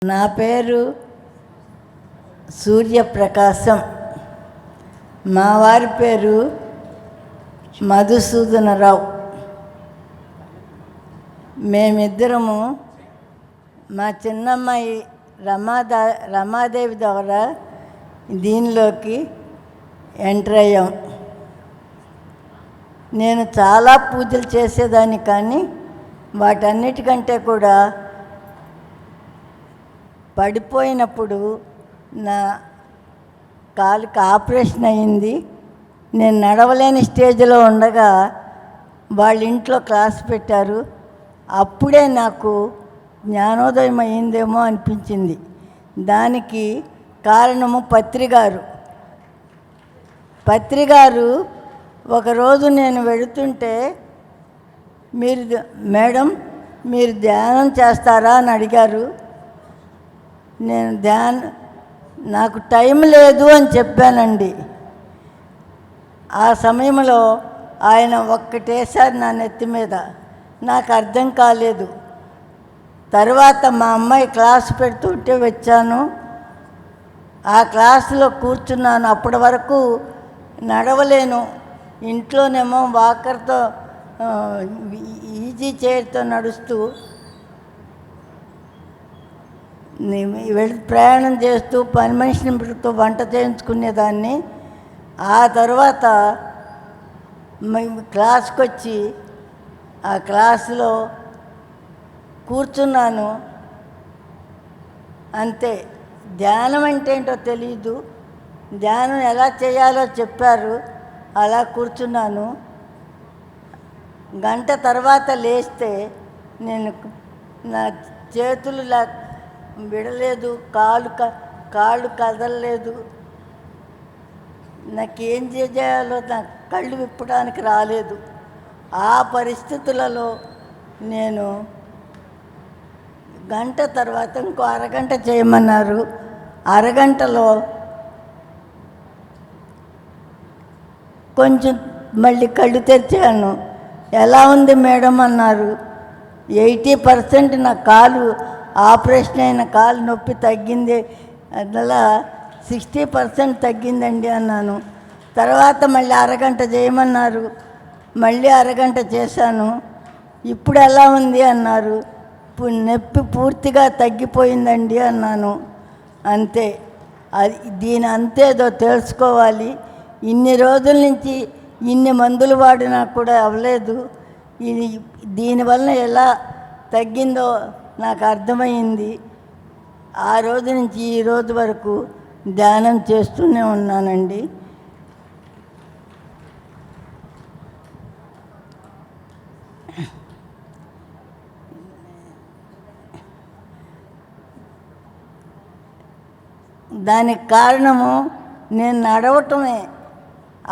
నా పేరు సూర్యప్రకాశం. మా వారి పేరు మధుసూదనరావు. మేమిద్దరము మా చిన్నమ్మాయి రమాదేవి ద్వారా దీనిలోకి ఎంటర్ అయ్యాం. నేను చాలా పూజలు చేసేదాన్ని, కానీ వాటన్నిటికంటే కూడా పడిపోయినప్పుడు నా కాలుకి ఆపరేషన్ అయింది. నేను నడవలేని స్టేజ్లో ఉండగా వాళ్ళ ఇంట్లో క్లాస్ పెట్టారు. అప్పుడే నాకు జ్ఞానోదయం అయిందేమో అనిపించింది. దానికి కారణము పత్రిగారు ఒకరోజు నేను వెళుతుంటే, మేడం మీరు ధ్యానం చేస్తారా అని అడిగారు. నాకు టైం లేదు అని చెప్పానండి. ఆ సమయంలో ఆయన ఒక్కటేసారి నా నెత్తి మీద. నాకు అర్థం కాలేదు. తర్వాత మా అమ్మాయి క్లాస్ పెడుతుంటే వచ్చాను. ఆ క్లాసులో కూర్చున్నాను. అప్పటి వరకు నడవలేను. ఇంట్లోనేమో వాకర్తో ఈజీ చైర్తో నడుస్తూ ప్రయాణం చేస్తూ పని మనిషితో వంట చేయించుకునేదాన్ని. ఆ తర్వాత క్లాస్కి వచ్చి ఆ క్లాసులో కూర్చున్నాను. అంతే. ధ్యానం అంటే ఏంటో తెలీదు. ధ్యానం ఎలా చేయాలో చెప్పారు. అలా కూర్చున్నాను. గంట తర్వాత లేస్తే నేను నా చేతులు విడలేదు, కాళ్ళు కదలలేదు. నాకేం చేయాలో నాకు కళ్ళు విప్పడానికి రాలేదు. ఆ పరిస్థితులలో నేను గంట తర్వాత ఇంకో అరగంట చేయమన్నారు. అరగంటలో కొంచెం మళ్ళీ కళ్ళు తెరిచాను. ఎలా ఉంది మేడం అన్నారు. 80% నా కాలు ఆపరేషన్ అయిన కాలు నొప్పి తగ్గింది, అలా 60% తగ్గిందండి అన్నాను. తర్వాత మళ్ళీ అరగంట చేయమన్నారు. మళ్ళీ అరగంట చేశాను. ఇప్పుడు ఎలా ఉంది అన్నారు. నొప్పి పూర్తిగా తగ్గిపోయిందండి అన్నాను. అంతే. దీని అంతేదో తెలుసుకోవాలి. ఇన్ని రోజుల నుంచి ఇన్ని మందులు వాడినా కూడా అవ్వలేదు. దీనివల్ల ఎలా తగ్గిందో నాకు అర్థమైంది. ఆ రోజు నుంచి ఈ రోజు వరకు ధ్యానం చేస్తూనే ఉన్నానండి. దానికి కారణము నేను నడవటమే.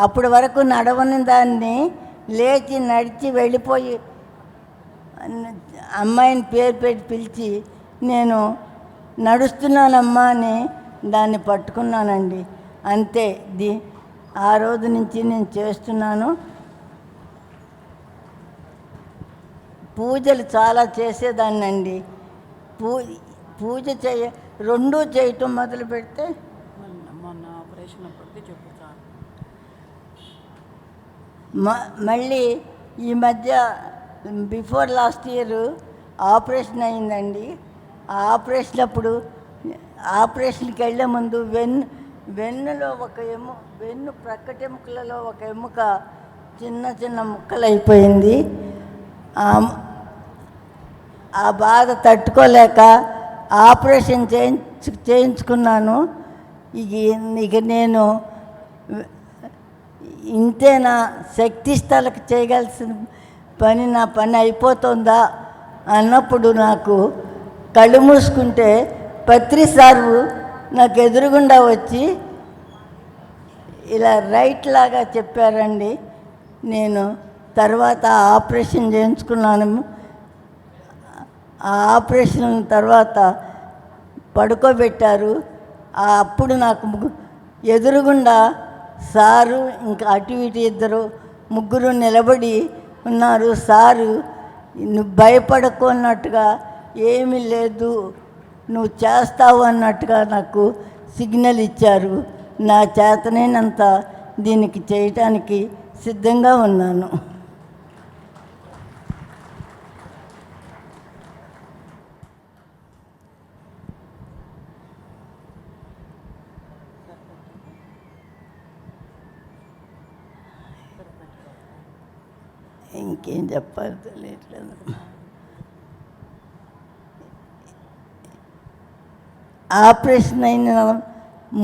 అప్పటి వరకు నడవని దాన్ని లేచి నడిచి వెళ్ళిపోయి అమ్మాయిని పేరు పెట్టి పిలిచి నేను నడుస్తున్నానమ్మా అని దాన్ని పట్టుకున్నానండి. అంతే. ఆ రోజు నుంచి నేను చేస్తున్నాను. పూజలు చాలా చేసేదాన్నండి. పూజ రెండూ చేయటం మొదలు పెడితే మొన్న ఆపరేషన్ అప్పటికి చెప్పుతాను. మళ్ళీ ఈ మధ్య బిఫోర్ లాస్ట్ ఇయర్ ఆపరేషన్ అయిందండి. ఆ ఆపరేషన్ అప్పుడు ఆపరేషన్కి వెళ్ళే ముందు వెన్నులో వెన్ను ప్రక్కటెముకలలో ఒక ఎముక చిన్న చిన్న ముక్కలు అయిపోయింది. ఆ బాధ తట్టుకోలేక ఆపరేషన్ చేయించుకున్నాను. ఇక నేను ఇంతేనా, శక్తి స్థలకు చేయగలిసిన నా పని అయిపోతుందా అన్నప్పుడు నాకు కళ్ళు మూసుకుంటే పత్రిసారు నాకు ఎదురుగుండా వచ్చి ఇలా రైట్ లాగా చెప్పారండి. నేను తర్వాత ఆపరేషన్ చేయించుకున్నాను. ఆ ఆపరేషన్ తర్వాత పడుకోబెట్టారు. అప్పుడు నాకు ఎదురుగుండా సారు ఇంకా అటు ఇటు ముగ్గురు నిలబడి ఉన్నారు. సారు నువ్వు భయపడకున్నట్టుగా ఏమీ లేదు, నువ్వు చేస్తావు అన్నట్టుగా నాకు సిగ్నల్ ఇచ్చారు. నా చేతనైనంత దీనికి చేయటానికి సిద్ధంగా ఉన్నాను. ఇంకేం చెప్పాలి తెలియట్లేదు. ఆపరేషన్ అయిన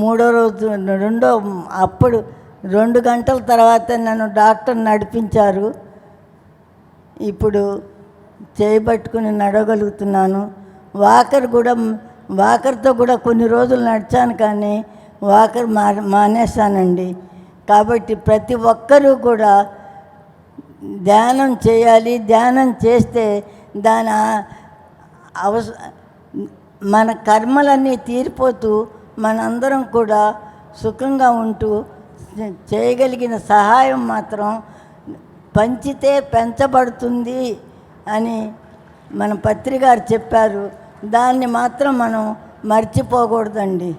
మూడో రోజు అప్పుడు 2 గంటల తర్వాత నన్ను డాక్టర్ నడిపించారు. ఇప్పుడు చేయబట్టుకుని నడవగలుగుతున్నాను. వాకర్తో కూడా కొన్ని రోజులు నడిచాను, కానీ వాకర్ మానేశానండి. కాబట్టి ప్రతి ఒక్కరూ కూడా ధ్యానం చేయాలి. ధ్యానం చేస్తే దాని మన కర్మలన్నీ తీరిపోతూ మనందరం కూడా సుఖంగా ఉంటూ చేయగలిగిన సహాయం మాత్రం పంచితే పెంచబడుతుంది అని మన పత్రికారు చెప్పారు. దాన్ని మాత్రం మనం మర్చిపోకూడదండి.